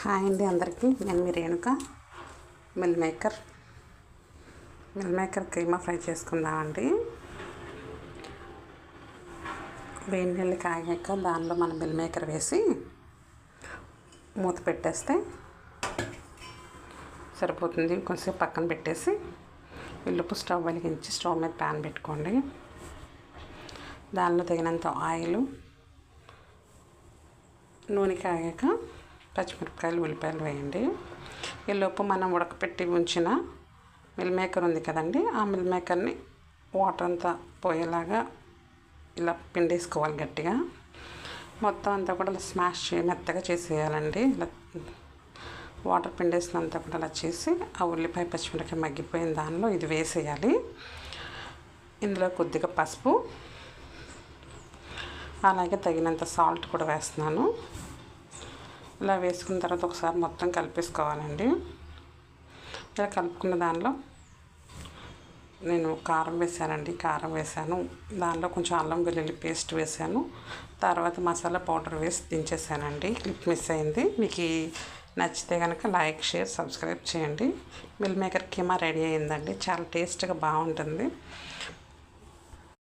Hi అండి అందరికీ. నేను మీ Renuka. Meal maker keema fry చేసుకుందామండి. వేడి నీళ్ళు కాగాక దానిలో మనం మిల్ మేకర్ వేసి మూత పెట్టేస్తే సరిపోతుంది. కొంచెంసేపు పక్కన పెట్టేసి వెల్లుపు స్టవ్ వెలిగించి స్టవ్ మీద ప్యాన్ పెట్టుకోండి. దానిలో తగినంత ఆయిల్, నూనె కాగాక పచ్చిమిరపకాయలు, ఉల్లిపాయలు వేయండి. ఈలోపు మనం ఉడకపెట్టి ఉంచిన మిల్ మేకర్ ఉంది కదండి, ఆ మిల్ మేకర్ని వాటర్ అంతా పోయేలాగా ఇలా పిండేసుకోవాలి గట్టిగా. మొత్తం అంతా కూడా మెత్తగా చేసేయాలండి. ఇలా వాటర్ పిండేసినంతా కూడా అలా చేసి ఆ ఉల్లిపాయ పచ్చిమిరపకాయ మగ్గిపోయిన దానిలో ఇది వేసేయాలి. ఇందులో కొద్దిగా పసుపు, అలాగే తగినంత సాల్ట్ కూడా వేస్తున్నాను. ఇలా వేసుకున్న తర్వాత ఒకసారి మొత్తం కలిపేసుకోవాలండి. ఇలా కలుపుకున్న దానిలో నేను కారం వేసాను. దానిలో కొంచెం అల్లం వెల్లుల్లి పేస్ట్ వేసాను. తర్వాత మసాలా పౌడర్ వేసి దించేసానండి. క్లిప్ మిస్ అయింది. మీకు నచ్చితే కనుక లైక్, షేర్, సబ్స్క్రైబ్ చేయండి. మిల్ మేకర్ కీమా రెడీ అయిందండి. చాలా టేస్ట్గా బాగుంటుంది.